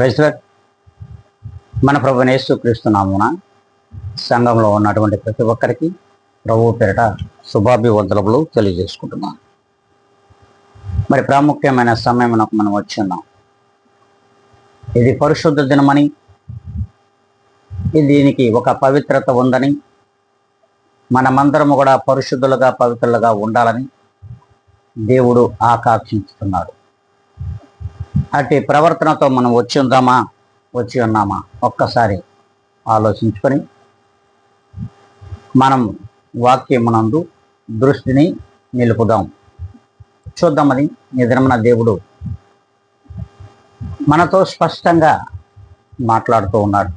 ప్రైజ్లార్డ్. మన ప్రభువైన యేసుక్రీస్తు నామమున సంఘంలో ఉన్నటువంటి ప్రతి ఒక్కరికి ప్రభువు పేరిట శుభాభివందనములు తెలియజేసుకుంటున్నాను. మరి ప్రాముఖ్యమైన సమయమునకు మనం వచ్చి ఉన్నాం. ఇది పరిశుద్ధ దినమని, దీనికి ఒక పవిత్రత ఉందని, మనమందరము కూడా పరిశుద్ధులుగా పవిత్రులుగా ఉండాలని దేవుడు ఆకాంక్షిస్తున్నాడు. అట్టి ప్రవర్తనతో మనం వచ్చి ఉన్నామా ఒక్కసారి ఆలోచించుకొని మనం వాక్యమునందు దృష్టిని నిలుపుదాం. చూద్దామని ఈ దినమున దేవుడు మనతో స్పష్టంగా మాట్లాడుతూ ఉన్నాడు.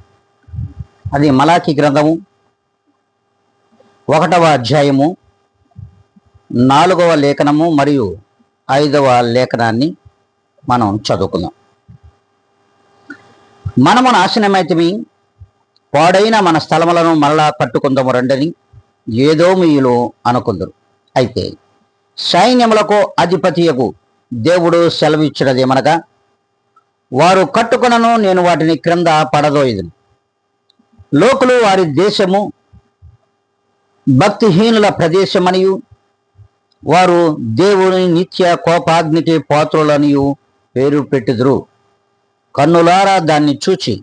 అది మలాకి గ్రంథము 1వ అధ్యాయము 4వ లేఖనము మరియు 5వ లేఖనాన్ని మనం చదువుకుందాం. మనము నాశనమైతిమి, పాడైన మన స్థలములను మరలా కట్టుకుందాము రండని ఏదోమీయులు అనుకుందరు. అయితే సైన్యములకు అధిపతియగు దేవుడు సెలవిచ్చినదేమనగా, వారు కట్టుకొనను, నేను వాటిని క్రింద పడదోయుదును. లోకులు వారి దేశము భక్తిహీనుల ప్రదేశమనియు, వారు దేవుని నిత్య కోపాగ్నికి పాత్రులనియు పేరు పెట్టుదురు. కన్నులారా దాన్ని చూచి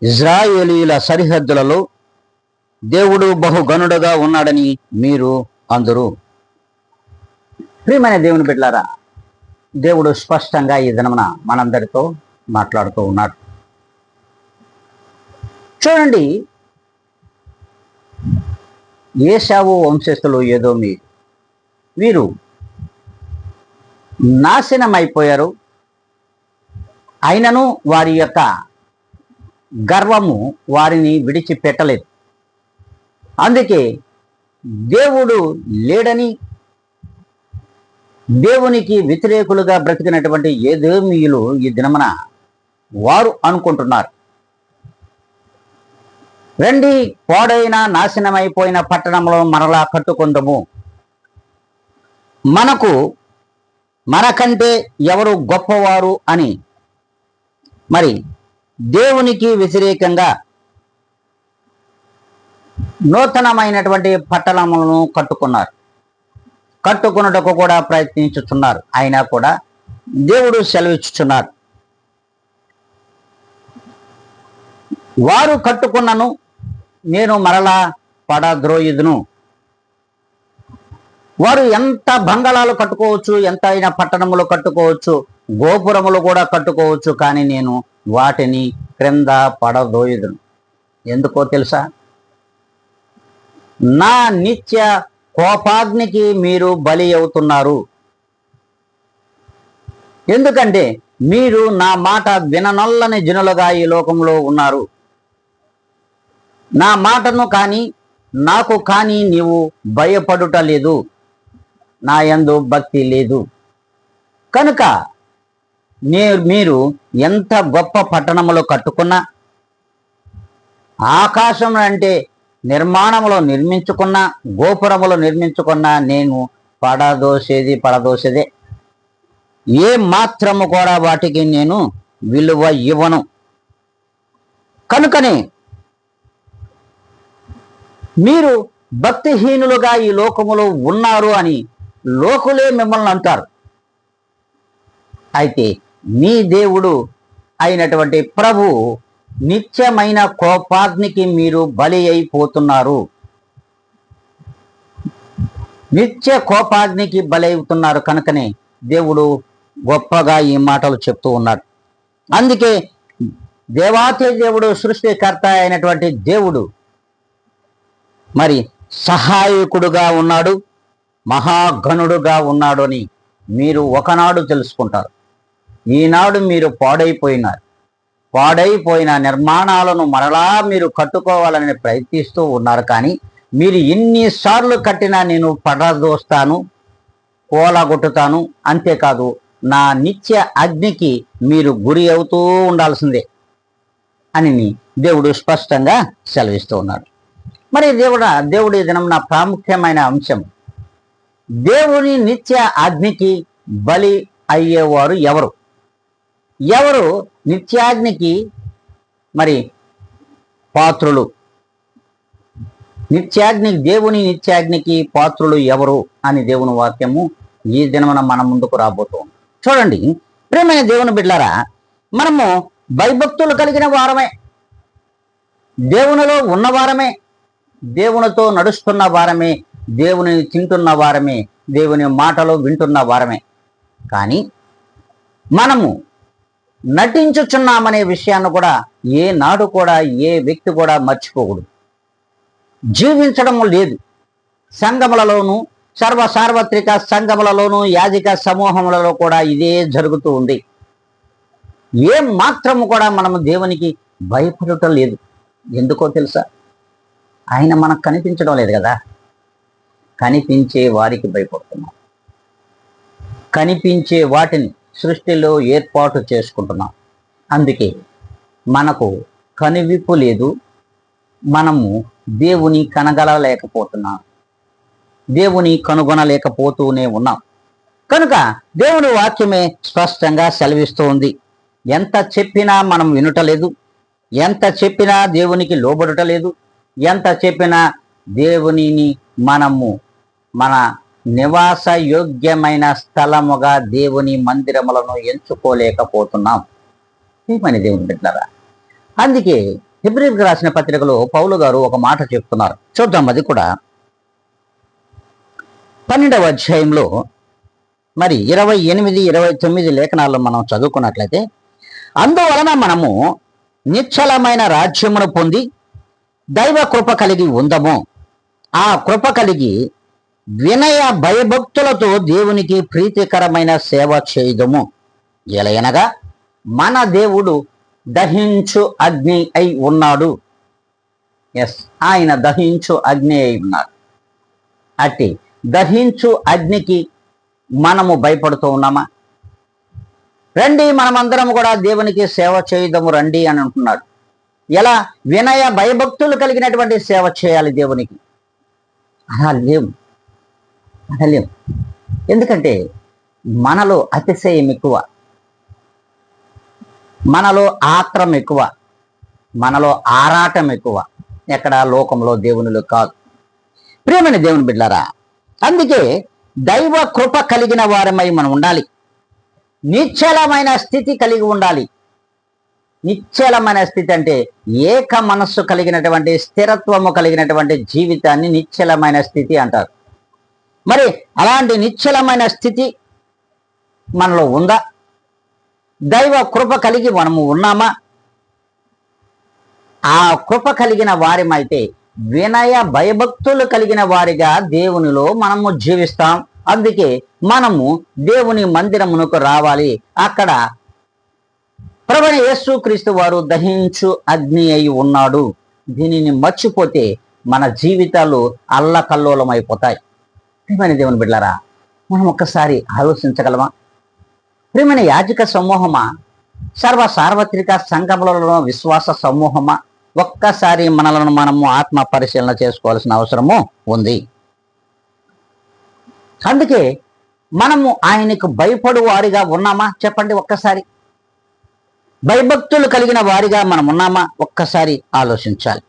ఇజ్రాయేలీల సరిహద్దులలో దేవుడు బహుగనుడుగా ఉన్నాడని మీరు అందరూ. ప్రియమైన దేవుని బిడ్డలారా, దేవుడు స్పష్టంగా ఈ దినమున మనందరితో మాట్లాడుతూ ఉన్నాడు. చూడండి, ఏశావు వంశస్థులు వీరు నాశనమైపోయారు. అయినను వారి యొక్క గర్వము వారిని విడిచిపెట్టలేదు. అందుకే దేవుడు లేడని, దేవునికి వ్యతిరేకులుగా బ్రతికినటువంటి ఏదోమీయులు ఈ దినమున వారు అనుకుంటున్నారు, రండి పాడైన నాశనమైపోయిన పట్టణంలో మరలా కట్టుకుందాము, మనకంటే ఎవరు గొప్పవారు అని మరి దేవునికి వ్యతిరేకంగా నూతనమైనటువంటి పట్టణములను కట్టుకున్నటకు కూడా ప్రయత్నించుతున్నారు. అయినా కూడా దేవుడు సెలవిచ్చుచున్నారు, వారు కట్టుకున్నను, నేను మరలా పడద్రోయుదును. వారు ఎంత బంగళాలు కట్టుకోవచ్చు, ఎంత అయినా పట్టణములు కట్టుకోవచ్చు, గోపురములు కూడా కట్టుకోవచ్చు, కానీ నేను వాటిని క్రింద పడదోయుదును. ఎందుకో తెలుసా? నా నిత్య కోపాగ్నికి మీరు బలి అవుతున్నారు. ఎందుకంటే మీరు నా మాట విననొల్లని జనులుగా ఈ లోకంలో ఉన్నారు. నా మాటను కానీ నాకు కానీ నీవు భయపడుట లేదు, నా యందు భక్తి లేదు. కనుక మీరు ఎంత గొప్ప పట్టణములు కట్టుకున్నా, ఆకాశం అంటే నిర్మాణములో నిర్మించుకున్నా, గోపురములు నిర్మించుకున్నా, నేను పడదోసేదే. ఏ మాత్రము కూడా వాటికి నేను విలువ ఇవ్వను. కనుకనే మీరు భక్తిహీనులుగా ఈ లోకములో ఉన్నారు అని లోకులే మిమ్మల్ని అంటారు. అయితే మీ దేవుడు అయినటువంటి ప్రభు నిత్యమైన కోపాగ్నికి మీరు బలి అయిపోతున్నారు. నిత్య కోపాగ్నికి బలి అవుతున్నారు. కనుకనే దేవుడు గొప్పగా ఈ మాటలు చెప్తూ ఉన్నాడు. అందుకే దేవాతి దేవుడు, సృష్టికర్త అయినటువంటి దేవుడు మరి సహాయకుడుగా ఉన్నాడు, మహాగణుడుగా ఉన్నాడు అని మీరు ఒకనాడు తెలుసుకుంటారు. ఈనాడు మీరు పాడైపోయిన నిర్మాణాలను మరలా మీరు కట్టుకోవాలని ప్రయత్నిస్తూ ఉన్నారు. కానీ మీరు ఎన్నిసార్లు కట్టినా నేను పడదోస్తాను, కూలగొట్టుతాను. అంతేకాదు, నా నిత్య అగ్నికి మీరు గురి అవుతూ ఉండాల్సిందే అని దేవుడు స్పష్టంగా సెలవిస్తూ ఉన్నాడు. మరి దేవుడి దినం నా ప్రాముఖ్యమైన అంశం, దేవుని నిత్య అగ్నికి బలి అయ్యేవారు ఎవరు? ఎవరు నిత్యాగ్నికి మరి పాత్రులు? దేవుని నిత్యాగ్నికి పాత్రులు ఎవరు అని దేవుని వాక్యము ఈ దినమున మన ముందుకు రాబోతుంది. చూడండి ప్రియమైన దేవుని బిడ్డలారా, మనము భయభక్తులు కలిగిన వారమే, దేవునిలో ఉన్నవారమే, దేవునితో నడుస్తున్న వారమే, దేవుని తింటున్న వారమే, దేవుని మాటలు వింటున్న వారమే. కానీ మనము నటించుచున్నామనే విషయాన్ని కూడా ఏనాడు కూడా ఏ వ్యక్తి కూడా మర్చిపోకూడదు. జీవించడం లేదు. సంఘములలోనూ, సార్వత్రిక సంఘములలోనూ, యాజిక సమూహములలో కూడా ఇదే జరుగుతూ ఉంది. ఏం మాత్రము కూడా మనము దేవునికి భయపడటం లేదు. ఎందుకో తెలుసా? ఆయన మనకు కనిపించడం లేదు కదా. కనిపించే వారికి భయపడుతున్నాం. కనిపించే వాటిని సృష్టిలో ఏర్పాటు చేసుకుంటున్నాం. అందుకే మనకు కనువిప్పు లేదు. మనము దేవుని కనగలలేకపోతున్నాం, దేవుని కనుగొనలేకపోతూనే ఉన్నాం. కనుక దేవుని వాక్యమే స్పష్టంగా సెలవిస్తూ ఉంది. ఎంత చెప్పినా మనం వినుటలేదు, ఎంత చెప్పినా దేవునికి లోబడుటలేదు, ఎంత చెప్పినా దేవునిని మనము మన నివాస యోగ్యమైన స్థలముగా దేవుని మందిరములను ఎంచుకోలేకపోతున్నాం. ఏమని దేవుని బిడ్డలారా, అందుకే హెబ్రీయులకు రాసిన పత్రికలో పౌలు గారు ఒక మాట చెప్తున్నారు. చూద్దాం. అది కూడా 12వ అధ్యాయంలో మరి 28, 29 లేఖనాల్లో మనం చదువుకున్నట్లయితే, అందువలన మనము నిశ్చలమైన రాజ్యమును పొంది దైవ కృప కలిగి ఉందము. ఆ కృప కలిగి వినయ భయభక్తులతో దేవునికి ప్రీతికరమైన సేవ చేయదము. ఎలయనగా మన దేవుడు దహించు అగ్ని అయి ఉన్నాడు. ఆయన దహించు అగ్ని అయి ఉన్నాడు. అట్టి దహించు అగ్నికి మనము భయపడుతూ ఉన్నామా? రండి, మనమందరం కూడా దేవునికి సేవ చేయదము రండి అని అంటున్నాడు. ఎలా? వినయ భయభక్తులు కలిగినటువంటి సేవ చేయాలి దేవునికి. అనలేం. ఎందుకంటే మనలో అతిశయం ఎక్కువ, మనలో ఆత్రం ఎక్కువ, మనలో ఆరాటం ఎక్కువ. ఎక్కడ? లోకంలో, దేవునిలో కాదు. ప్రియమైన దేవుని బిడ్డలారా, అందుకే దైవ కృప కలిగిన వారమై మనం ఉండాలి. నిశ్చలమైన స్థితి కలిగి ఉండాలి. నిశ్చలమైన స్థితి అంటే ఏక మనస్సు కలిగినటువంటి, స్థిరత్వము కలిగినటువంటి జీవితాన్ని నిశ్చలమైన స్థితి అంటారు. మరి అలాంటి నిశ్చలమైన స్థితి మనలో ఉందా? దైవ కృప కలిగి మనము ఉన్నామా? ఆ కృప కలిగిన వారిమైతే వినయ భయభక్తులు కలిగిన వారిగా దేవునిలో మనము జీవిస్తాం. అందుకే మనము దేవుని మందిరమునకు రావాలి. అక్కడ ప్రభువైన యేసుక్రీస్తు వారు దహించు అగ్ని అయి ఉన్నాడు. దీనిని మర్చిపోతే మన జీవితాలు అల్లకల్లోలమైపోతాయి. ప్రియమైన దేవుని బిడ్డలారా, మనం ఒక్కసారి ఆలోచించగలమా? ప్రియమైన యాజక సమూహమా, సార్వత్రిక సంఘములలో విశ్వాస సమూహమా, ఒక్కసారి మనలను మనము ఆత్మ పరిశీలన చేసుకోవాల్సిన అవసరము ఉంది. అందుకే మనము ఆయనకు భయపడు వారిగా ఉన్నామా? చెప్పండి ఒక్కసారి. భయభక్తులు కలిగిన వారిగా మనం ఉన్నామా? ఒక్కసారి ఆలోచించాలి.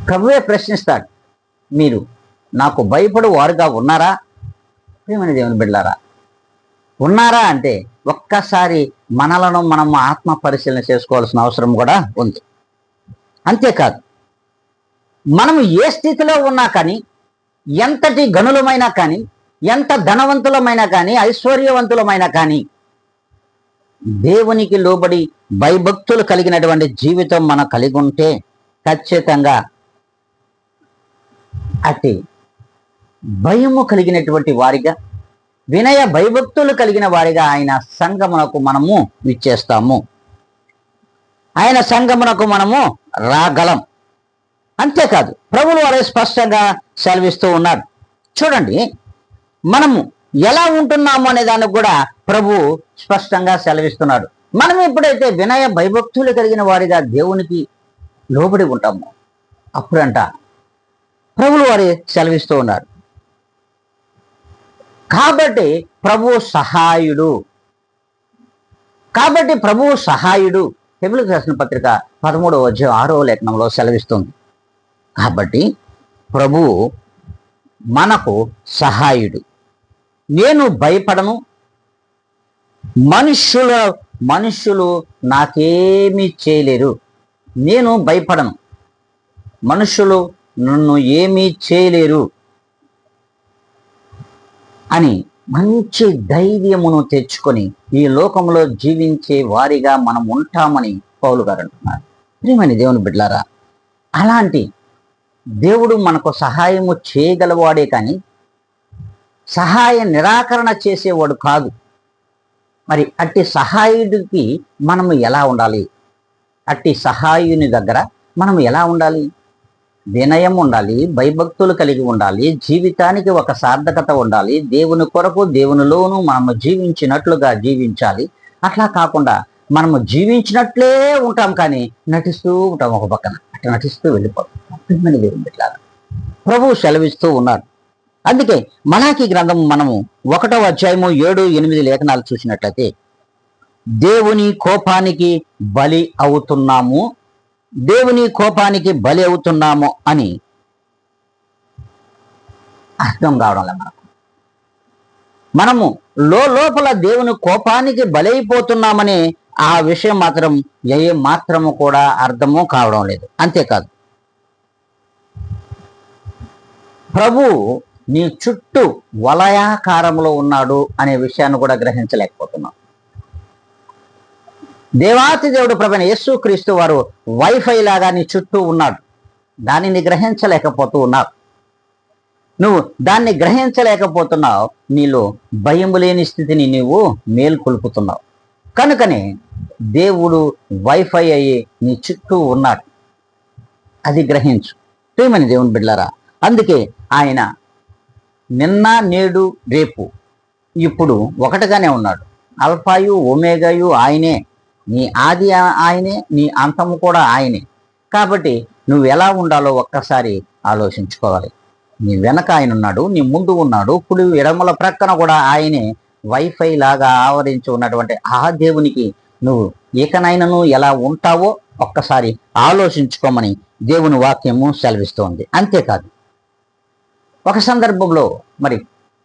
ప్రభువే ప్రశ్నిస్తాడు, మీరు నాకు భయపడు వారుగా ఉన్నారా? ప్రియమైన దేవుని బిడ్డలారా, ఉన్నారా అంటే ఒక్కసారి మనలను మనము ఆత్మ పరిశీలన చేసుకోవాల్సిన అవసరం కూడా ఉంది. అంతేకాదు, మనము ఏ స్థితిలో ఉన్నా కానీ, ఎంతటి గనులమైనా కానీ, ఎంత ధనవంతులమైనా కానీ, ఐశ్వర్యవంతులమైనా కానీ, దేవునికి లోబడి భయభక్తులు కలిగినటువంటి జీవితం మనం కలిగి ఉంటే ఖచ్చితంగా అతి భయము కలిగినటువంటి వారిగా, వినయ భయభక్తులు కలిగిన వారిగా ఆయన సంఘమునకు మనము విచ్చేస్తాము. ఆయన సంఘమునకు మనము రాగలం. అంతేకాదు, ప్రభువు వారే స్పష్టంగా సెలవిస్తూ ఉన్నాడు. చూడండి, మనము ఎలా ఉంటున్నాము అనే దానికి కూడా ప్రభు స్పష్టంగా సెలవిస్తున్నాడు. మనం ఎప్పుడైతే వినయ భయభక్తులు కలిగిన వారిగా దేవునికి లోబడి ఉంటాము, అప్పుడంట ప్రభువు వారే సెలవిస్తూ ఉన్నాడు. కాబట్టి ప్రభు సహాయుడు, కాబట్టి ప్రభువు సహాయుడు. హెబ్రీయులకు రాసిన పత్రిక 13వ అధ్యాయం 6వ లేఖనంలో సెలవిస్తుంది. కాబట్టి ప్రభువు మనకు సహాయుడు. నేను భయపడను, మనుష్యులు నాకేమీ చేయలేరు. నేను భయపడను, మనుషులు నన్ను ఏమీ చేయలేరు అని మంచి ధైర్యమును తెచ్చుకొని ఈ లోకంలో జీవించే వారిగా మనం ఉంటామని పౌలు గారు అంటున్నారు. ప్రియమైన దేవుని బిడ్డలారా, అలాంటి దేవుడు మనకు సహాయము చేయగలవాడే కానీ సహాయ నిరాకరణ చేసేవాడు కాదు. మరి అట్టి సహాయుడికి మనము ఎలా ఉండాలి? అట్టి సహాయుని దగ్గర మనం ఎలా ఉండాలి? వినయం ఉండాలి, భయభక్తులు కలిగి ఉండాలి, జీవితానికి ఒక సార్థకత ఉండాలి, దేవుని కొరకు దేవునిలోనూ మనము జీవించినట్లుగా జీవించాలి. అట్లా కాకుండా మనము జీవించినట్లే ఉంటాం కానీ నటిస్తూ ఉంటాం ఒక పక్కన, అట్లా నటిస్తూ వెళ్ళిపోతాం. ప్రభువు సెలవిస్తూ ఉన్నాడు. అందుకే మలాకీ గ్రంథం మనము 1వ అధ్యాయము 7-8 లేఖనాలు చూసినట్లయితే దేవుని కోపానికి బలి అవుతున్నాము, దేవుని కోపానికి బలి అవుతున్నాము అని అర్థం కావడం. మనము లోపల దేవుని కోపానికి బలైపోతున్నామని ఆ విషయం మాత్రం ఏ మాత్రము కూడా అర్థము కావడం లేదు. అంతేకాదు, ప్రభు నీ చుట్టూ వలయాకారంలో ఉన్నాడు అనే విషయాన్ని కూడా గ్రహించలేకపోతున్నాం. దేవాతి దేవుడు ప్రభువైన యేసుక్రీస్తు వారు వైఫై లాగా నీ చుట్టూ ఉన్నాడు. దానిని గ్రహించలేకపోతూ ఉన్నావు. నువ్వు దాన్ని గ్రహించలేకపోతున్నావు. నీలో భయం లేని స్థితిని నీవు మేల్కొల్పుతున్నావు. కనుకనే దేవుడు వైఫై అయ్యి నీ చుట్టూ ఉన్నాడు. అది గ్రహించు ప్రియమైన దేవుని బిడ్డలారా. అందుకే ఆయన నిన్న నేడు రేపు ఇప్పుడు ఒకటిగానే ఉన్నాడు. అల్ఫాయు ఒమేగాయు ఆయనే. నీ ఆది ఆయనే, నీ అంతము కూడా ఆయనే. కాబట్టి నువ్వు ఎలా ఉండాలో ఒక్కసారి ఆలోచించుకోవాలి. నీ వెనక ఆయన ఉన్నాడు, నీ ముందు ఉన్నాడు, కుడి ఎడమల ప్రక్కన కూడా ఆయనే వైఫై లాగా ఆవరించి ఉన్నటువంటి ఆ దేవునికి నువ్వు ఏకనైనను ఎలా ఉంటావో ఒక్కసారి ఆలోచించుకోమని దేవుని వాక్యము సెలవిస్తోంది. అంతేకాదు, ఒక సందర్భంలో మరి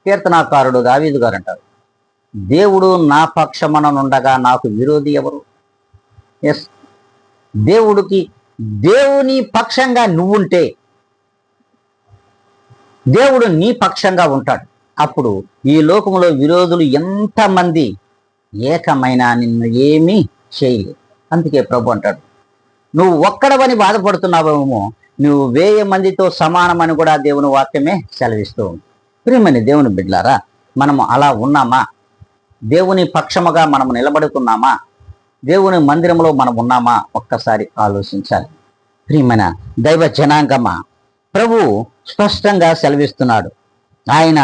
కీర్తనాకారుడు దావీదు గారు అంటారు, దేవుడు నా పక్షమననుండగా నాకు విరోధి ఎవరు? ఎస్, దేవుని పక్షంగా నువ్వుంటే దేవుడు నీ పక్షంగా ఉంటాడు. అప్పుడు ఈ లోకంలో విరోధులు ఎంతమంది ఏకమైన నిన్ను ఏమీ చేయలేదు. అందుకే ప్రభు అంటాడు, నువ్వు ఒక్కడవని బాధపడుతున్నావేమో, నువ్వు 1000 మందితో సమానమని కూడా దేవుని వాక్యమే సెలవిస్తూ ఉంది. ప్రియమైన దేవుని బిడ్డలారా, మనము అలా ఉన్నామా? దేవుని పక్షముగా మనము నిలబడుతున్నామా? దేవుని మందిరంలో మనం ఉన్నామా? ఒక్కసారి ఆలోచించాలి. ప్రియమైన దైవ జనాంగమా, ప్రభు స్పష్టంగా సెలవిస్తున్నాడు. ఆయన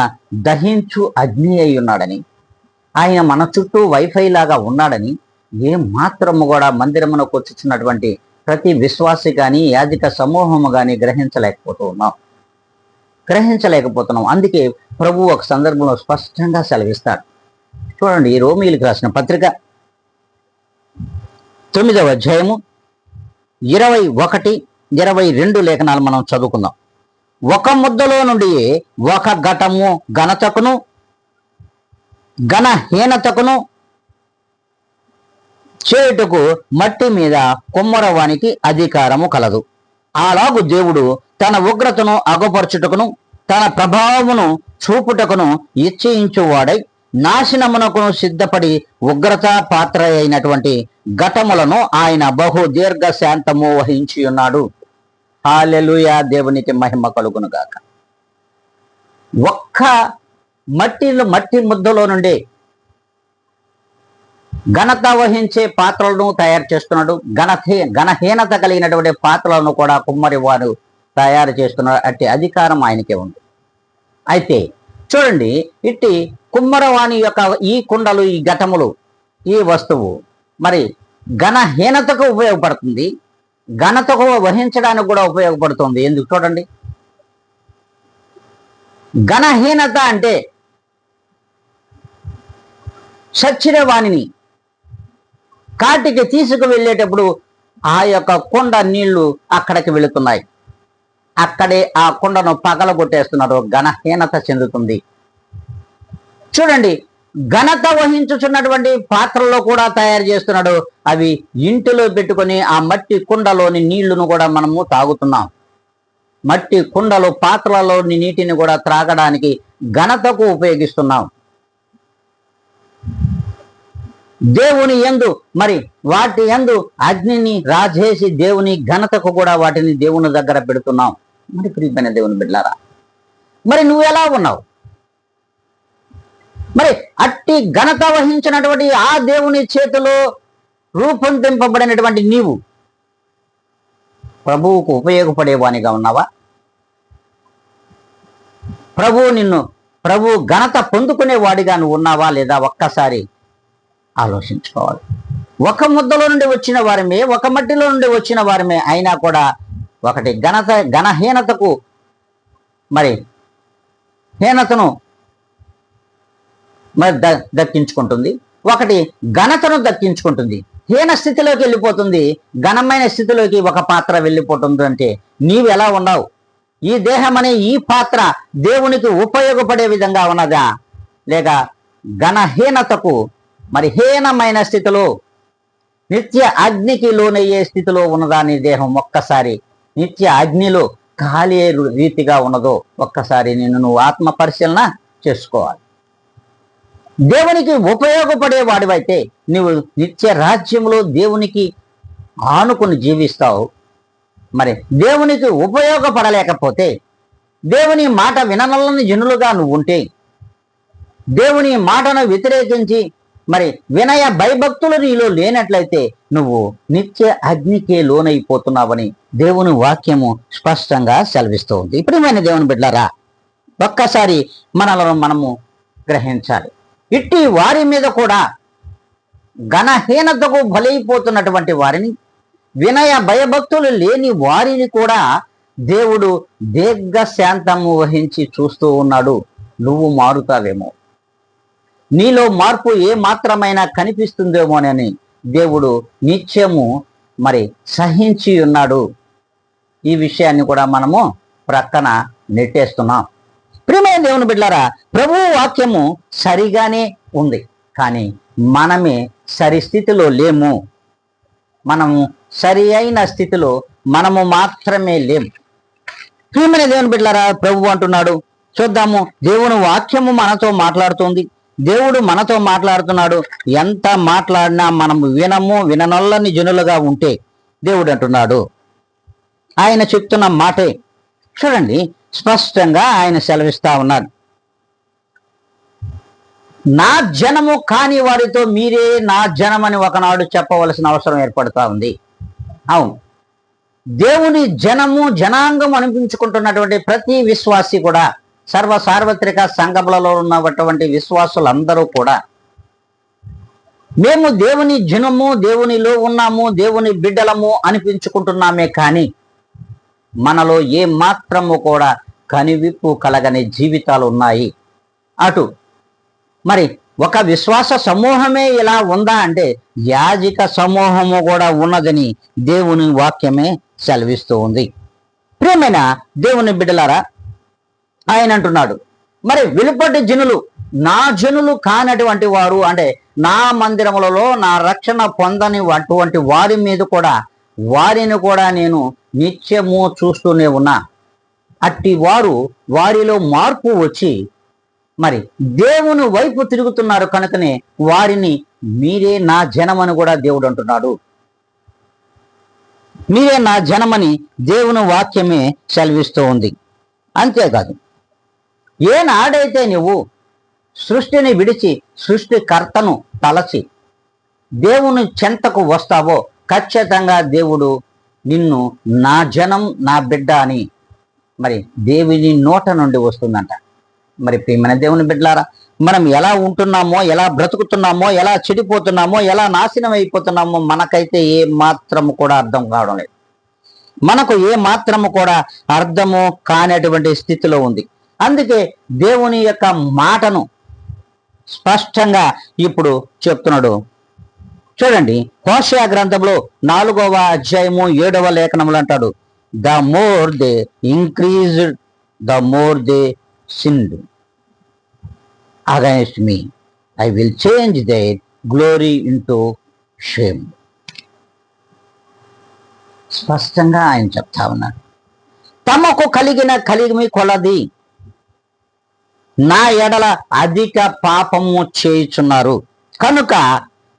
దహించు అగ్ని అయి ఉన్నాడని, ఆయన మన చుట్టూ వైఫై లాగా ఉన్నాడని ఏ మాత్రము కూడా మందిరమునకు వచ్చుచున్నటువంటి ప్రతి విశ్వాసి కానీ యాజక సమూహము కానీ గ్రహించలేకపోతున్నాం. అందుకే ప్రభు ఒక సందర్భంలో స్పష్టంగా సెలవిస్తాడు. చూడండి, ఈ రోమీయులకు రాసిన పత్రిక 9వ అధ్యాయము 21-22 లేఖనాలు మనం చదువుకుందాం. ఒక ముద్దలో నుండి ఒక ఘటము ఘనతకును ఘనహీనతకును చేయుటకు మట్టి మీద కుమ్మరవానికి అధికారము కలదు. అలాగు దేవుడు తన ఉగ్రతను అగపరచుటకును తన ప్రభావమును చూపుటకును ఇచ్చయించువాడై నాశనమునకును సిద్ధపడి ఉగ్రత పాత్ర అయినటువంటి ఘటములను ఆయన బహు దీర్ఘ శాంతము వహించి ఉన్నాడు. హల్లెలూయా, దేవునికి మహిమ కలుగును గాక. ఒక్క మట్టి ముద్దలో నుండి ఘనత వహించే పాత్రలను తయారు చేస్తున్నాడు. ఘనహీనత కలిగినటువంటి పాత్రలను కూడా కుమ్మరి వారు తయారు చేస్తున్నాడు. అట్టి అధికారం ఆయనకే ఉంది. అయితే చూడండి, ఇట్టి కుమ్మరవాణి యొక్క ఈ కుండలు, ఈ ఘటములు, ఈ వస్తువు మరి ఘనహీనతకు ఉపయోగపడుతుంది, ఘనతకు వహించడానికి కూడా ఉపయోగపడుతుంది. ఎందుకు చూడండి, ఘనహీనత అంటే చచ్చిన వాణిని కాటికి తీసుకువెళ్ళేటప్పుడు ఆ యొక్క కుండ నీళ్లు అక్కడికి వెళుతున్నాయి. అక్కడే ఆ కుండను పగలగొట్టేస్తున్నారు. ఘనహీనత చెందుతుంది. చూడండి, ఘనత వహించుచున్నటువంటి పాత్రలో కూడా తయారు చేస్తున్నాడు. అవి ఇంటిలో పెట్టుకొని ఆ మట్టి కుండలోని నీళ్లను కూడా మనము తాగుతున్నాం. మట్టి కుండలో పాత్రలోని నీటిని కూడా త్రాగడానికి ఘనతకు ఉపయోగిస్తున్నాం. దేవుని యందు మరి వాటి యందు అగ్నిని రాజేసి దేవుని ఘనతకు కూడా వాటిని దేవుని దగ్గర పెడుతున్నాం. మరి ప్రియమైన దేవుని బిడ్డలారా, మరి నువ్వు ఎలా ఉన్నావు? మరి అట్టి ఘనత వహించినటువంటి ఆ దేవుని చేతిలో రూపొందింపబడినటువంటి నీవు ప్రభువుకు ఉపయోగపడేవానిగా ఉన్నావా? ప్రభు ఘనత పొందుకునేవాడిగా నువ్వు ఉన్నావా లేదా? ఒక్కసారి ఆలోచించుకోవాలి. ఒక ముద్దలో నుండి వచ్చిన వారమే, ఒక మట్టిలో నుండి వచ్చిన వారమే అయినా కూడా ఒకటి ఘనహీనతకు మరి హీనతను మరి దక్కించుకుంటుంది, ఒకటి ఘనతను దక్కించుకుంటుంది. హీన స్థితిలోకి వెళ్ళిపోతుంది, ఘనమైన స్థితిలోకి ఒక పాత్ర వెళ్ళిపోతుంది. అంటే నీవు ఎలా ఉన్నావు? ఈ దేహం అనే ఈ పాత్ర దేవునికి ఉపయోగపడే విధంగా ఉన్నదా, లేక ఘనహీనతకు మరి హీనమైన స్థితిలో నిత్య అగ్నికి లోనయ్యే స్థితిలో ఉన్నదా నీ దేహం? ఒక్కసారి నిత్య అగ్నిలో కాలే రీతిగా ఉన్నదో ఒక్కసారి నువ్వు ఆత్మ పరిశీలన చేసుకోవాలి. దేవునికి ఉపయోగపడే వాడివైతే నువ్వు నిత్య రాజ్యంలో దేవునికి ఆనుకుని జీవిస్తావు. మరి దేవునికి ఉపయోగపడలేకపోతే, దేవుని మాట విననల్లని జనులుగా నువ్వు ఉంటే, దేవుని మాటను వ్యతిరేకించి మరి వినయ భయభక్తులు నీలో లేనట్లయితే నువ్వు నిత్య అగ్నికే లోనైపోతున్నావని దేవుని వాక్యము స్పష్టంగా సెలవిస్తూ ఉంది. ప్రియమైన దేవుని బిడ్డలారా, ఒక్కసారి మనలను మనము గ్రహించాలి. ఇట్టి వారి మీద కూడా ఘనహీనతకు బలైపోతున్నటువంటి వారిని, వినయ భయభక్తులు లేని వారిని కూడా దేవుడు దీర్ఘశాంతము వహించి చూస్తూ ఉన్నాడు. నువ్వు మారుతావేమో, నీలో మార్పు ఏ మాత్రమైనా కనిపిస్తుందేమోనని దేవుడు నిత్యము మరి సహించి ఉన్నాడు. ఈ విషయాన్ని కూడా మనము ప్రక్కన నెట్టేస్తున్నాం. ప్రియమైన దేవుని బిడ్డలారా, ప్రభువు వాక్యము సరిగానే ఉంది, కానీ మనమే సరి స్థితిలో లేము. మనము సరి అయిన స్థితిలో మనము మాత్రమే లేము. ప్రియమైన దేవుని బిడ్డలారా, ప్రభువు అంటున్నాడు, చూద్దాము. దేవుని వాక్యము మనతో మాట్లాడుతుంది, దేవుడు మనతో మాట్లాడుతున్నాడు. ఎంత మాట్లాడినా మనము విననొల్లని జనులుగా ఉంటే దేవుడు అంటున్నాడు, ఆయన చెప్తున్న మాటే చూడండి, స్పష్టంగా ఆయన సెలవిస్తా ఉన్నాడు. నా జనము కాని వారితో మీరే నా జనమని ఒకనాడు చెప్పవలసిన అవసరం ఏర్పడుతూ ఉంది. అవును, దేవుని జనము, జనాంగం అనిపించుకుంటున్నటువంటి ప్రతి విశ్వాసి కూడా, సార్వత్రిక సంఘములలో ఉన్నటువంటి విశ్వాసులందరూ కూడా మేము దేవుని జనము, దేవునిలో ఉన్నాము, దేవుని బిడ్డలము అనిపించుకుంటున్నామే, కానీ మనలో ఏ మాత్రము కూడా కనివిప్పు కలగని జీవితాలు ఉన్నాయి. అటు మరి ఒక విశ్వాస సమూహమే ఇలా ఉందా అంటే యాజక సమూహము కూడా ఉన్నదని దేవుని వాక్యమే సెలవిస్తూ ఉంది. ప్రియమైన దేవుని బిడ్డలారా, ఆయన అంటున్నాడు, మరి వెలుపటి జనులు నా జనులు కానటువంటి వారు, అంటే నా మందిరములలో నా రక్షణ పొందని అటువంటి వారి మీద కూడా, వారిని కూడా నేను నిత్యము చూస్తూనే ఉన్నా. అట్టి వారిలో మార్పు వచ్చి మరి దేవుని వైపు తిరుగుతున్నారు కనుకనే వారిని మీరే నా జనమని కూడా దేవుడు అంటున్నాడు. మీరే నా జనమని దేవుని వాక్యమే సెలవిస్తూ ఉంది. అంతేకాదు, ఏనాడైతే నువ్వు సృష్టిని విడిచి సృష్టికర్తను తలచి దేవుని చెంతకు వస్తావో ఖచ్చితంగా దేవుడు నిన్ను నా జనం, నా బిడ్డ అని మరి దేవుని నోట నుండి వస్తుందంట. మరి ప్రియమైన దేవుని బిడ్డలారా, మనం ఎలా ఉంటున్నామో, ఎలా బ్రతుకుతున్నామో, ఎలా చెడిపోతున్నామో, ఎలా నాశనం అయిపోతున్నామో మనకైతే ఏ మాత్రము కూడా అర్థం కావడం లేదు. మనకు ఏ మాత్రము కూడా అర్థము కానటువంటి స్థితిలో ఉంది. అందుకే దేవుని యొక్క మాటను స్పష్టంగా ఇప్పుడు చెప్తున్నాడు. చూడండి, హోషేయ గ్రంథంలో 4వ అధ్యాయము 7వ లేఖనములు అంటాడు, the more they increased the more they sinned against me, I will change their glory into shame. స్పష్టంగా ఆయన చెప్తా ఉన్నాడు, తమకు కలిమి కొలది నా ఎడల అధిక పాపము చేయుచున్నారు కనుక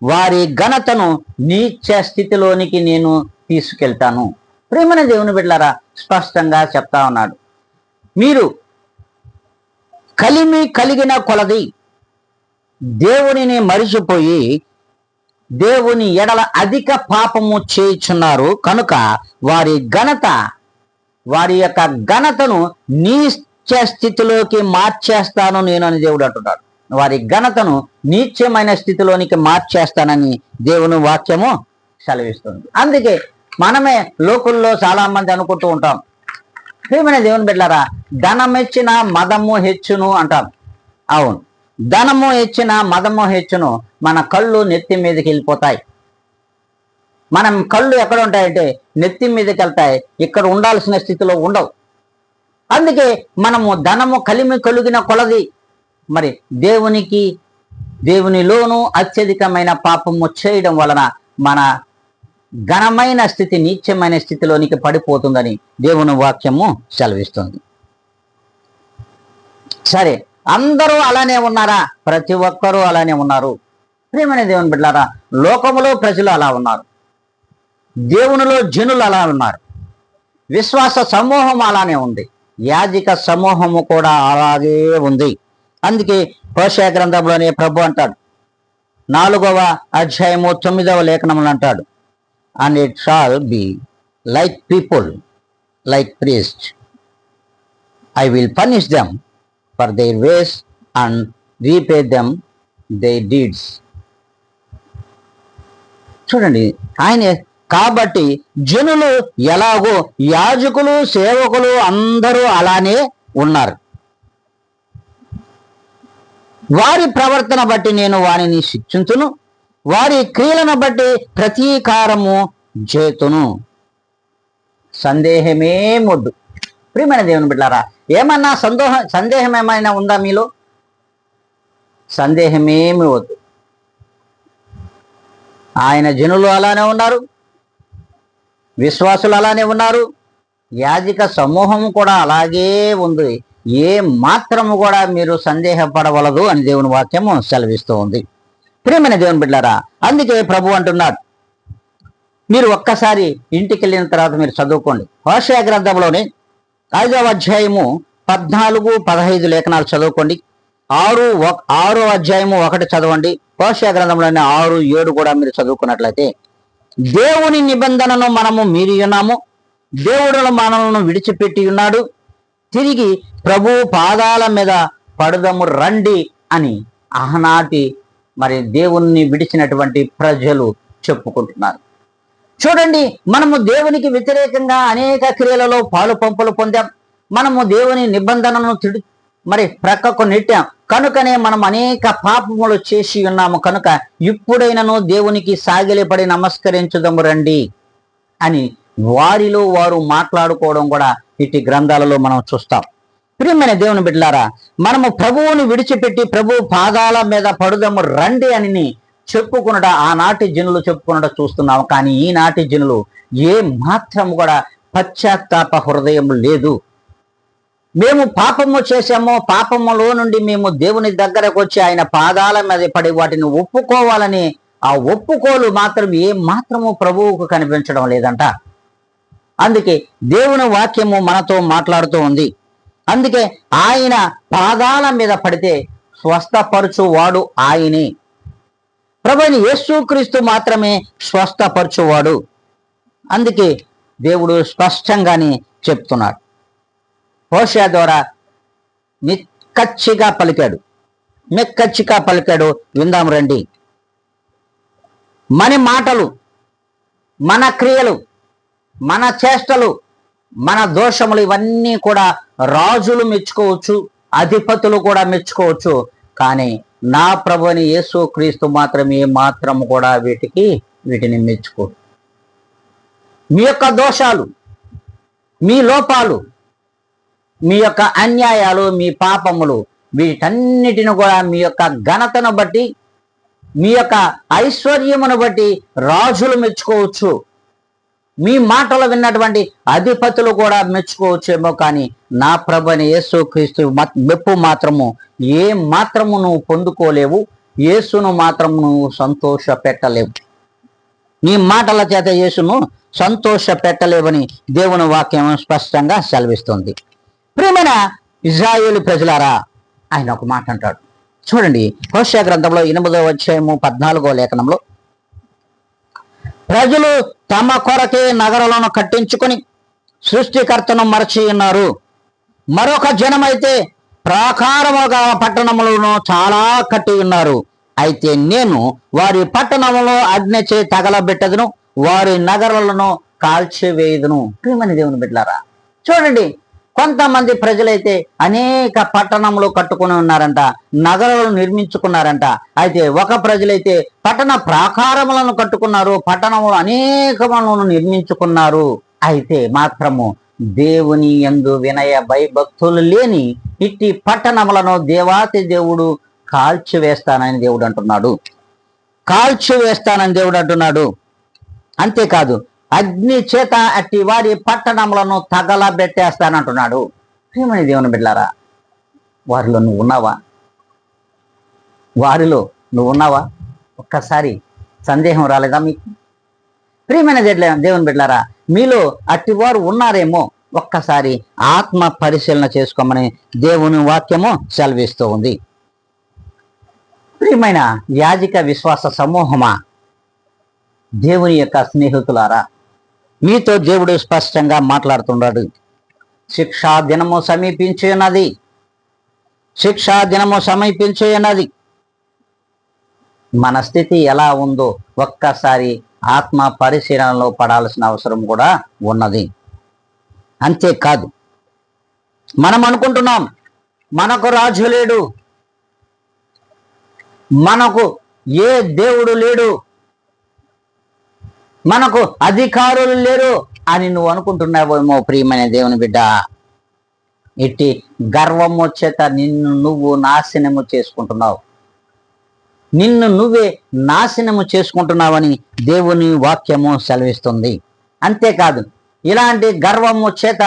వారి ఘనతను నీచ స్థితిలోనికి నేను తీసుకెళ్తాను. ప్రేమన దేవుని బిడ్డలారా, స్పష్టంగా చెప్తా ఉన్నాడు, మీరు కలిగిన కొలది దేవునిని మరిచిపోయి దేవుని ఎడల అధిక పాపము చేయుచున్నారు కనుక వారి యొక్క ఘనతను నీచ స్థితిలోకి మార్చేస్తాను నేను అని దేవుడు అంటున్నాడు. వారి ఘనతను నీచమైన స్థితిలోనికి మార్చేస్తానని దేవుని వాక్యము సెలవిస్తుంది. అందుకే మనమే లోకుల్లో చాలా మంది అనుకుంటూ ఉంటాం, ప్రియమైన దేవుని బిడ్డలారా, ధనం హెచ్చిన మదము హెచ్చును అంటాం. అవును, ధనము హెచ్చిన మదము హెచ్చును. మన కళ్ళు నెత్తి మీదకి వెళ్ళిపోతాయి. మనం కళ్ళు ఎక్కడ ఉంటాయంటే నెత్తి మీదకి వెళ్తాయి, ఇక్కడ ఉండాల్సిన స్థితిలో ఉండవు. అందుకే మనము ధనము కలిగిన కొలది మరి దేవునిలోనూ అత్యధికమైన పాపము చేయడం వలన మన ఘనమైన స్థితి నీచమైన స్థితిలోనికి పడిపోతుందని దేవుని వాక్యము సెలవిస్తుంది. సరే, అందరూ అలానే ఉన్నారా? ప్రతి ఒక్కరూ అలానే ఉన్నారు. ప్రియమైన దేవుని బిడ్డలారా, లోకములో ప్రజలు అలా ఉన్నారు, దేవునిలో జనులు అలా ఉన్నారు, విశ్వాస సమూహం అలానే ఉంది, యాజక సమూహము కూడా అలాగే ఉంది. అందుకే హోషేయ గ్రంథంలోనే ప్రభు అంటాడు, 4వ అధ్యాయము 9వ లేఖనములు అంటాడు, and it shall be like people like priest, I will punish them for their ways and repay them their deeds. చూడండి, ఆయన కాబట్టి జనులు ఎలాగో యాజకులు సేవకులు అందరూ అలానే ఉన్నారు. వారి ప్రవర్తన బట్టి నేను వారిని శిక్షించును, వారి క్రియలను బట్టి ప్రతీకారము చేతును. సందేహమే మొద్దు. ప్రియమైన దేవుని బిడ్డలారా, ఏమన్నా సందేహం ఏమైనా ఉందా మీలో? సందేహమేమి వద్దు. ఆయన జనులు అలానే ఉన్నారు, విశ్వాసులు అలానే ఉన్నారు, యాజక సమూహం కూడా అలాగే ఉంది. ఏ మాత్రము కూడా మీరు సందేహపడవలదు అని దేవుని వాక్యము సెలవిస్తూ ఉంది. ప్రియమైన దేవుని బిడ్డలారా, అందుకే ప్రభు అంటున్నాడు, మీరు ఒక్కసారి ఇంటికి వెళ్ళిన తర్వాత మీరు చదువుకోండి. హోషేయ గ్రంథంలోని 5వ అధ్యాయము 14-15 లేఖనాలు చదువుకోండి. 6వ అధ్యాయము 1 చదవండి. హోషేయ గ్రంథంలోని 6-7 కూడా మీరు చదువుకున్నట్లయితే, దేవుని నిబంధనను మనము మీరి ఉన్నాము, దేవుడు మనలను విడిచిపెట్టి ఉన్నాడు, తిరిగి ప్రభు పాదాల మీద పడుదము రండి అని ఆనాటి మరి దేవుణ్ణి విడిచినటువంటి ప్రజలు చెప్పుకుంటున్నారు. చూడండి, మనము దేవునికి వ్యతిరేకంగా అనేక క్రియలలో పాలు పంపులు పొందాం. మనము దేవుని నిబంధనను మరి ప్రక్కకు నెట్టాం కనుకనే మనం అనేక పాపములు చేసి ఉన్నాము. కనుక ఇప్పుడైనను దేవునికి సాగిలిపడి నమస్కరించుదము రండి అని వారిలో వారు మాట్లాడుకోవడం కూడా ఇటు గ్రంథాలలో మనం చూస్తాం. ప్రియమైన దేవుని బిడ్డలారా, మనము ప్రభువుని విడిచిపెట్టి ప్రభు పాదాల మీద పడుదము రండి అని చెప్పుకున్నట ఆనాటి జనులు చెప్పుకున్నట చూస్తున్నాము. కానీ ఈనాటి జనులు ఏ మాత్రం కూడా పశ్చాత్తాప హృదయం లేదు. మేము పాపము చేశామో, పాపములో నుండి మేము దేవుని దగ్గరకు వచ్చి ఆయన పాదాల మీద పడి వాటిని ఒప్పుకోవాలని ఆ ఒప్పుకోలు మాత్రం ఏ మాత్రము ప్రభువుకు కనిపించడం లేదంట. అందుకే దేవుని వాక్యము మనతో మాట్లాడుతూ ఉంది. అందుకే ఆయన పాదాల మీద పడితే స్వస్థపరచువాడు ఆయనే. ప్రభువైన యేసుక్రీస్తు మాత్రమే స్వస్థపరచువాడు. అందుకే దేవుడు స్పష్టంగానే చెప్తున్నాడు. హోషేయ ద్వారా మెక్కచ్చిగా పలికాడు. విందాం రండి. మన మాటలు, మన క్రియలు, మన చేష్టలు, మన దోషములు ఇవన్నీ కూడా రాజులు మెచ్చుకోవచ్చు, అధిపతులు కూడా మెచ్చుకోవచ్చు. కానీ నా ప్రభుని యేసు క్రీస్తు మాత్రమే మాత్రము కూడా వీటిని మెచ్చుకోడు. మీ యొక్క దోషాలు, మీ లోపాలు, మీ యొక్క అన్యాయాలు, మీ పాపములు, వీటన్నిటిని కూడా మీ యొక్క ఘనతను బట్టి, మీ యొక్క ఐశ్వర్యమును బట్టి రాజులు మెచ్చుకోవచ్చు, మీ మాటలు విన్నటువంటి అధిపతులు కూడా మెచ్చుకోవచ్చేమో, కానీ నా ప్రభుని యేసు క్రీస్తు మెప్పు మాత్రము ఏ మాత్రము నువ్వు పొందుకోలేవు. యేసును మాత్రము నువ్వు సంతోష పెట్టలేవు. నీ మాటల చేత యేసును సంతోష పెట్టలేవని దేవుని వాక్యం స్పష్టంగా సెలవిస్తుంది. ప్రియమైన ఇజ్రాయేలు ప్రజలారా, ఆయన ఒక మాట అంటాడు. చూడండి, హోషేయ గ్రంథంలో 8వ అధ్యాయము 14వ లేఖనంలో, ప్రజలు తమ కొరకే నగరాలను కట్టించుకొని సృష్టికర్తను మరచి ఉన్నారు. మరొక జనమైతే ప్రాకారముగా పట్టణములను చాలా కట్టి ఉన్నారు. అయితే నేను వారి పట్టణములో అగ్నిచే తగలబెట్టదును, వారి నగరాలను కాల్చివేయుదును. ప్రియమైన దేవుని బిడ్డలారా, చూడండి, కొంతమంది ప్రజలైతే అనేక పట్టణములు కట్టుకుని ఉన్నారంట, నగరాలను నిర్మించుకున్నారంట. అయితే ఒక ప్రజలైతే పట్టణ ప్రాకారములను కట్టుకున్నారు, పట్టణములు అనేకములను నిర్మించుకున్నారు. అయితే మాత్రము దేవుని యందు వినయ భయభక్తులు లేని ఇట్టి పట్టణములను దేవాతి దేవుడు కాల్చివేస్తానని దేవుడు అంటున్నాడు. కాల్చివేస్తానని దేవుడు అంటున్నాడు. అంతేకాదు, అగ్ని చేత అట్టి వారి పట్టణములను తగలబెట్టేస్తానంటున్నాడు. ప్రియమైన దేవుని బిడ్డలారా, వారిలో నువ్వు ఉన్నావా? వారిలో నువ్వు ఉన్నావా? ఒక్కసారి సందేహం రాలేదా మీకు? ప్రియమైన దేవుని బిడ్డలారా, మీలో అట్టివారు ఉన్నారేమో, ఒక్కసారి ఆత్మ పరిశీలన చేసుకోమని దేవుని వాక్యము సెలవిస్తూ ఉంది. ప్రియమైన యాజిక విశ్వాస సమూహమా, దేవుని యొక్క స్నేహితులారా, మీతో దేవుడు స్పష్టంగా మాట్లాడుతున్నాడు. శిక్షా దినము సమీపించి ఉన్నది. శిక్షా దినము సమీపించి ఉన్నది. మన స్థితి ఎలా ఉందో ఒక్కసారి ఆత్మ పరిశీలనలో పడాల్సిన అవసరం కూడా ఉన్నది. అంతేకాదు, మనం అనుకుంటున్నాం మనకు రాజు లేడు, మనకు ఏ దేవుడు లేడు, మనకు అధికారులు లేరు అని నువ్వు అనుకుంటున్నావేమో. ప్రియమైన దేవుని బిడ్డ, ఇట్టి గర్వము చేత నిన్ను నువ్వు నాశనము చేసుకుంటున్నావు. నిన్ను నువ్వే నాశనము చేసుకుంటున్నావని దేవుని వాక్యము సెలవిస్తుంది. అంతేకాదు, ఇలాంటి గర్వము చేత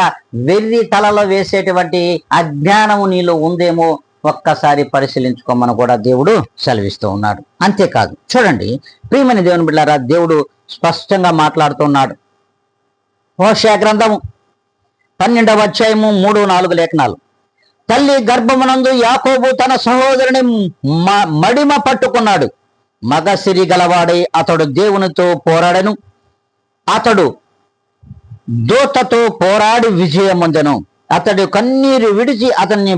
వెర్రి తలలో వేసేటువంటి అజ్ఞానము నీలో ఉందేమో, ఒక్కసారి పరిశీలించుకోమని కూడా దేవుడు సెలవిస్తూ ఉన్నాడు. అంతేకాదు, చూడండి ప్రియమైన దేవుని బిడ్డలారా, దేవుడు స్పష్టంగా మాట్లాడుతున్నాడు. హోషేయ గ్రంథము 12వ అధ్యాయము 3-4 లేఖనాలు. తల్లి గర్భమునందు యాకోబు తన సహోదరుని మడిమ పట్టుకున్నాడు. మగసిరి గలవాడై అతడు దేవునితో పోరాడను. అతడు దూతతో పోరాడి విజయముందెను. అతడు కన్నీరు విడిచి అతన్ని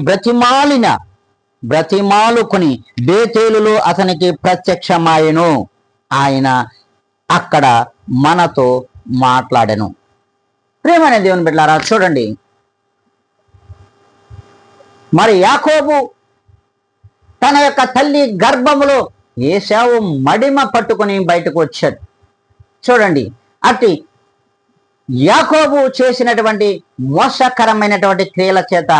బ్రతిమాలుకొని బేతేలులో అతనికి ప్రత్యక్షమాయెను. ఆయన అక్కడ మనతో మాట్లాడెను. ప్రియమైన దేవుని బిడ్డలారా, చూడండి, మరి యాకోబు తన యొక్క తల్లి గర్భములో ఏశావు మడిమ పట్టుకొని బయటకు వచ్చాడు. చూడండి, అట్టి యాకోబు చేసినటువంటి మోసకరమైనటువంటి క్రియల చేత,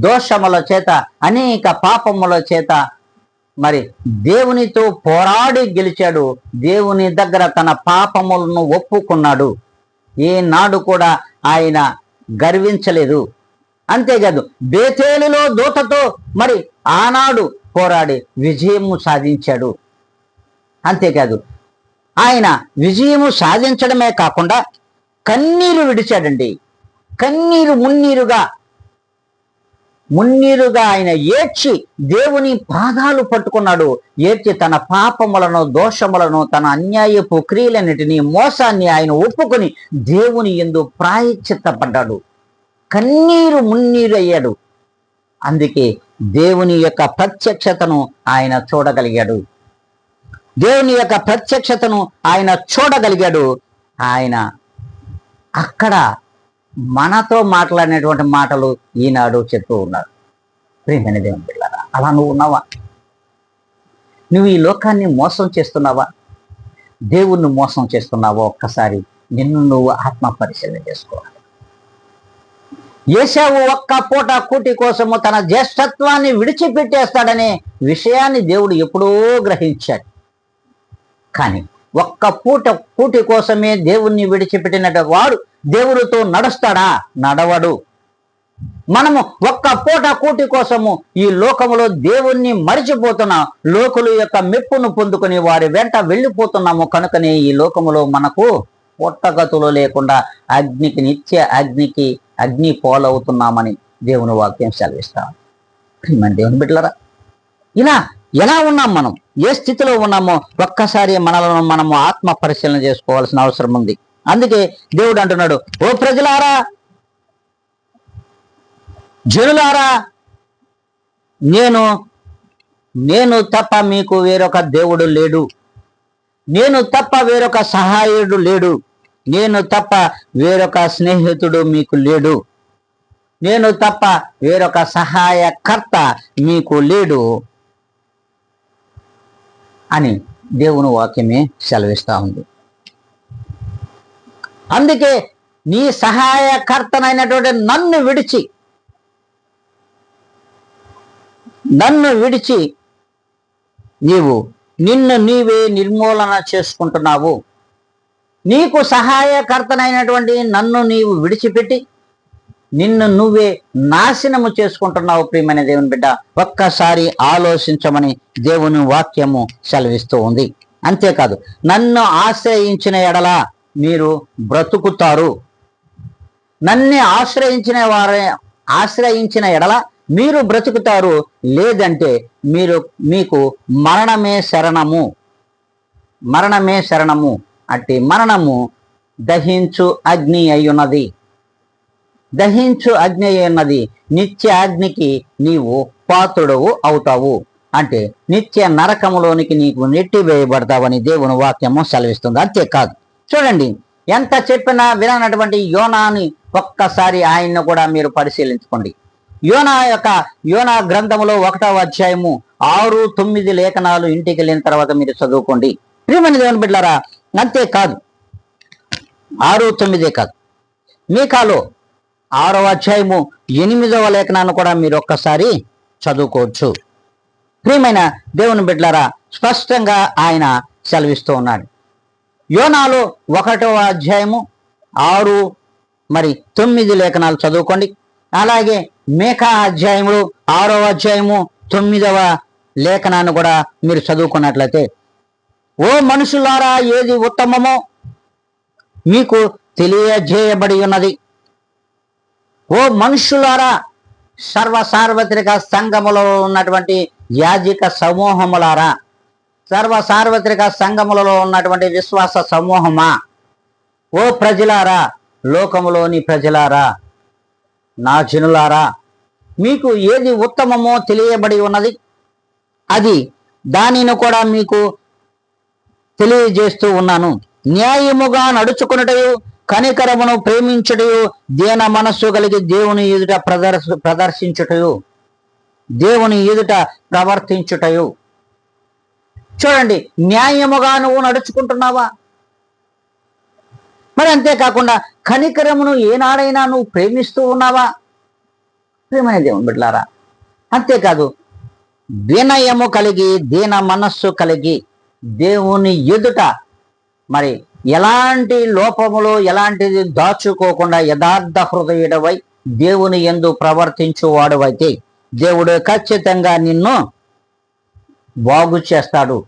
దోషముల చేత, అనేక పాపముల చేత మరి దేవునితో పోరాడి గెలిచాడు. దేవుని దగ్గర తన పాపములను ఒప్పుకున్నాడు. ఏనాడు కూడా ఆయన గర్వించలేదు. అంతేకాదు, బేతేలులో దూతతో మరి ఆనాడు పోరాడి విజయము సాధించాడు. అంతేకాదు, ఆయన విజయము సాధించడమే కాకుండా కన్నీరు విడిచాడండి. కన్నీరు మున్నీరుగా ఆయన ఏడ్చి దేవుని పాదాలు పట్టుకున్నాడు. ఏడ్చి తన పాపములను, దోషములను, తన అన్యాయపు క్రియలన్నిటినీ, మోసాన్ని ఆయన ఒప్పుకొని దేవుని యందు ప్రాయశ్చిత్తపడ్డాడు. మున్నీరు అయ్యాడు. అందుకే దేవుని యొక్క ప్రత్యక్షతను ఆయన చూడగలిగాడు. దేవుని యొక్క ప్రత్యక్షతను ఆయన చూడగలిగాడు. ఆయన అక్కడ మనతో మాట్లాడినటువంటి మాటలు ఈనాడు చెప్తూ ఉన్నారు. ప్రియమైన దేవుని బిడ్డలారా, అలా నువ్వు ఉన్నావా? నువ్వు ఈ లోకాన్ని మోసం చేస్తున్నావా, దేవుణ్ణి మోసం చేస్తున్నావా? ఒక్కసారి నిన్ను నువ్వు ఆత్మ పరిశీలన చేసుకోవాలి. ఏశావు ఒక్క పూట కూటి కోసము తన జ్యేష్ఠత్వాన్ని విడిచిపెట్టేస్తాడనే విషయాన్ని దేవుడు ఎప్పుడో గ్రహించాడు. కానీ ఒక్క పూట కూటి కోసమే దేవుణ్ణి విడిచిపెట్టినట్టు వాడు దేవుడితో నడుస్తాడా? నడవడు. మనము ఒక్క పూట కూటి కోసము ఈ లోకములో దేవుణ్ణి మరిచిపోతున్నాం. లోకుల యొక్క మెప్పును పొందుకొని వారి వెంట వెళ్ళిపోతున్నాము. కనుకనే ఈ లోకములో మనకు పొట్టగతులు లేకుండా నిత్య అగ్ని పోలవుతున్నామని దేవుని వాక్యం సెలవిస్తాం. మన దేవుని బిడ్డలారా, ఇలా ఎలా ఉన్నాం, మనం ఏ స్థితిలో ఉన్నామో ఒక్కసారి మనలను మనము ఆత్మ పరిశీలన చేసుకోవాల్సిన అవసరం ఉంది. అందుకే దేవుడు అంటున్నాడు, ఓ ప్రజలారా, జనులారా, నేను తప్ప మీకు వేరొక దేవుడు లేడు, నేను తప్ప వేరొక సహాయుడు లేడు, నేను తప్ప వేరొక స్నేహితుడు మీకు లేడు, నేను తప్ప వేరొక సహాయకర్త మీకు లేడు అని దేవుని వాక్యమే సెలవిస్తా ఉంది. అందుకే నీ సహాయకర్తనైనటువంటి నన్ను విడిచి నిన్ను నీవే నిర్మూలన చేసుకుంటున్నావు. నీకు సహాయకర్తనైనటువంటి నన్ను నీవు విడిచిపెట్టి నిన్ను నువ్వే నాశనము చేసుకుంటున్నావు. ప్రియమైన దేవుని బిడ్డ, ఒక్కసారి ఆలోచించమని దేవుని వాక్యము సెలవిస్తూ ఉంది. అంతేకాదు, నన్ను ఆశ్రయించిన ఎడల మీరు బ్రతుకుతారు. నన్ను ఆశ్రయించిన ఎడల మీరు బ్రతుకుతారు, లేదంటే మీకు మరణమే శరణము. అట్టి మరణము దహించు అగ్ని అయ్యున్నది. నిత్య అగ్నికి నీవు పాత్రుడవు అవుతావు. అంటే నిత్య నరకములోనికి నీకు నెట్టివేయబడతావని దేవుని వాక్యము సెలవిస్తుంది. అంతేకాదు, చూడండి, ఎంత చెప్పినా విననటువంటి యోనాని ఒక్కసారి ఆయన్ను కూడా మీరు పరిశీలించుకోండి. యోనా గ్రంథములో 1వ అధ్యాయము 6-9 లేఖనాలు ఇంటికి వెళ్ళిన తర్వాత మీరు చదువుకోండి. ప్రియమైన దేవుని బిడ్డలారా, అంతేకాదు, 6-9 కాదు, మీకాలో 6వ అధ్యాయము 8వ లేఖనాన్ని కూడా మీరు ఒక్కసారి చదువుకోవచ్చు. ప్రియమైన దేవుని బిడ్డలారా, స్పష్టంగా ఆయన సెలవిస్తూ ఉన్నాడు. యోనాలో 1వ అధ్యాయము 6-9 లేఖనాలు చదువుకోండి. అలాగే మేకా అధ్యాయములు 6వ అధ్యాయము 9వ లేఖనాన్ని కూడా మీరు చదువుకున్నట్లయితే, ఓ మనుషులారా, ఏది ఉత్తమమో మీకు తెలియజేయబడి ఉన్నది. ఓ మనుషులారా, సార్వత్రిక సంఘములో ఉన్నటువంటి యాజిక సమూహములారా, సార్వత్రిక సంఘములలో ఉన్నటువంటి విశ్వాస సమూహమా, ఓ ప్రజలారా, లోకములోని ప్రజలారా, నా జనులారా, మీకు ఏది ఉత్తమమో తెలియబడి ఉన్నది. దానిని కూడా మీకు తెలియజేస్తూ ఉన్నాను. న్యాయముగా నడుచుకున్నటయు, కనికరమును ప్రేమించుటయు, దీన మనస్సు కలిగి దేవుని ఎదుట ప్రవర్తించుటయు. చూడండి, న్యాయముగా నువ్వు నడుచుకుంటున్నావా? మరి అంతేకాకుండా కనికరమును ఏనాడైనా నువ్వు ప్రేమిస్తూ ఉన్నావా? ప్రియమైన దేవుని బిడ్డలారా, అంతేకాదు, వినయము కలిగి, దీన మనస్సు కలిగి దేవుని ఎదుట మరి ఎలాంటి లోపములో ఎలాంటిది దాచుకోకుండా యథార్థ హృదయుడవై దేవుని యందు ప్రవర్తించువాడువైతే దేవుడు ఖచ్చితంగా నిన్ను బాగు చేస్తాడు.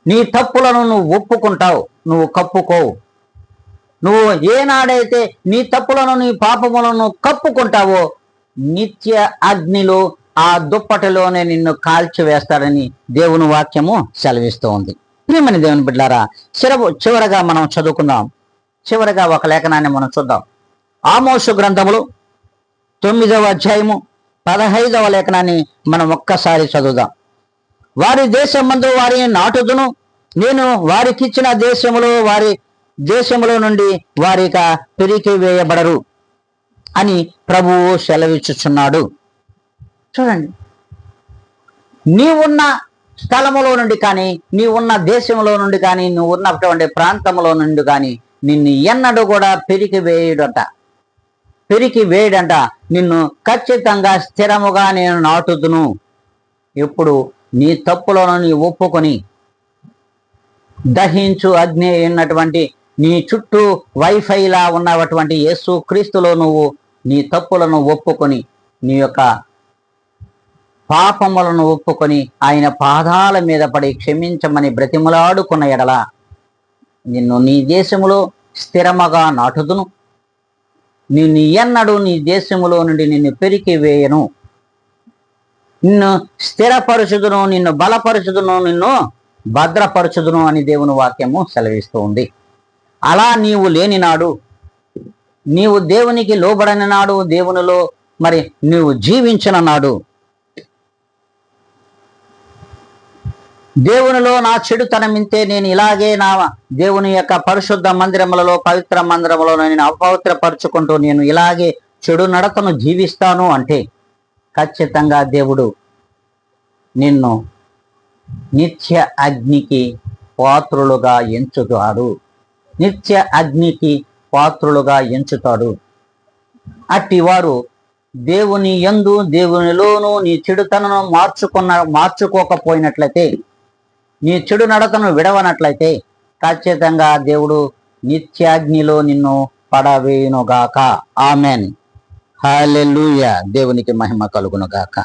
నీ తప్పులను నువ్వు ఒప్పుకుంటావు, నువ్వు కప్పుకోవు. నువ్వు ఏనాడైతే నీ తప్పులను, నీ పాపములను కప్పుకుంటావో నిత్య అగ్నిలో, ఆ దుప్పటిలోనే నిన్ను కాల్చివేస్తాడని దేవుని వాక్యము సెలవిస్తూ ఉంది. ప్రియమైన దేవుని బిడ్డలారా, చివరగా మనం చదువుకుందాం. చివరగా ఒక లేఖనాన్ని మనం చూద్దాం. ఆమోసు గ్రంథములు 9వ అధ్యాయము 15వ లేఖనాన్ని మనం ఒక్కసారి చదువుదాం. వారి దేశమందు వారిని నాటుదును, నేను వారికిచ్చిన దేశములో నుండి వారిక పెరికి వేయబడరు అని ప్రభువు సెలవిచ్చుచున్నాడు. చూడండి, నీవున్న స్థలములో నుండి కానీ, నీవు ఉన్న దేశంలో నుండి కానీ, నువ్వు ఉన్నటువంటి ప్రాంతంలో నుండి కానీ నిన్ను ఎన్నడూ కూడా పెరికి వేయడంట. నిన్ను ఖచ్చితంగా స్థిరముగా నేను నాటుదును. ఇప్పుడు నీ తప్పులను నీ ఒప్పుకొని, దహించు అగ్ని ఉన్నటువంటి నీ చుట్టూ వైఫైలా ఉన్నటువంటి యేసు క్రీస్తులో నువ్వు నీ తప్పులను ఒప్పుకొని, నీ యొక్క పాపములను ఒప్పుకొని ఆయన పాదాల మీద పడి క్షమించమని బ్రతిమలాడుకున్న ఎడల నిన్ను నీ దేశములో స్థిరముగా నాటుదును. నిన్ను ఎన్నడూ నీ దేశములో నుండి నిన్ను పెరికి వేయను. నిన్ను స్థిరపరచుదును, నిన్ను బలపరచుదును, నిన్ను భద్రపరచుదును అని దేవుని వాక్యము సెలవిస్తూ ఉంది. అలా నీవు లేని నాడు, నీవు దేవునికి లోబడని నాడు, దేవునిలో మరి నీవు జీవించిన నాడు, దేవునిలో నా చెడుతనం ఇంతే, నేను ఇలాగే నా దేవుని యొక్క పరిశుద్ధ మందిరములలో, పవిత్ర మందిరములో నేను అపవిత్రపరుచుకుంటూ నేను ఇలాగే చెడు నడతను జీవిస్తాను అంటే ఖచ్చితంగా దేవుడు నిన్ను నిత్య అగ్నికి పాత్రులుగా ఎంచుతాడు. నిత్య అగ్నికి పాత్రులుగా ఎంచుతాడు. అట్టి వారు దేవుని యందు, దేవునిలోనూ నీ చెడుతనను మార్చుకోకపోయినట్లయితే, నీ చెడు నడతను విడవనట్లయితే ఖచ్చితంగా దేవుడు నిత్యాగ్నిలో నిన్ను పడవేయునుగాక. ఆమెన్. హల్లెలూయా. దేవునికి మహిమ కలుగునుగాక.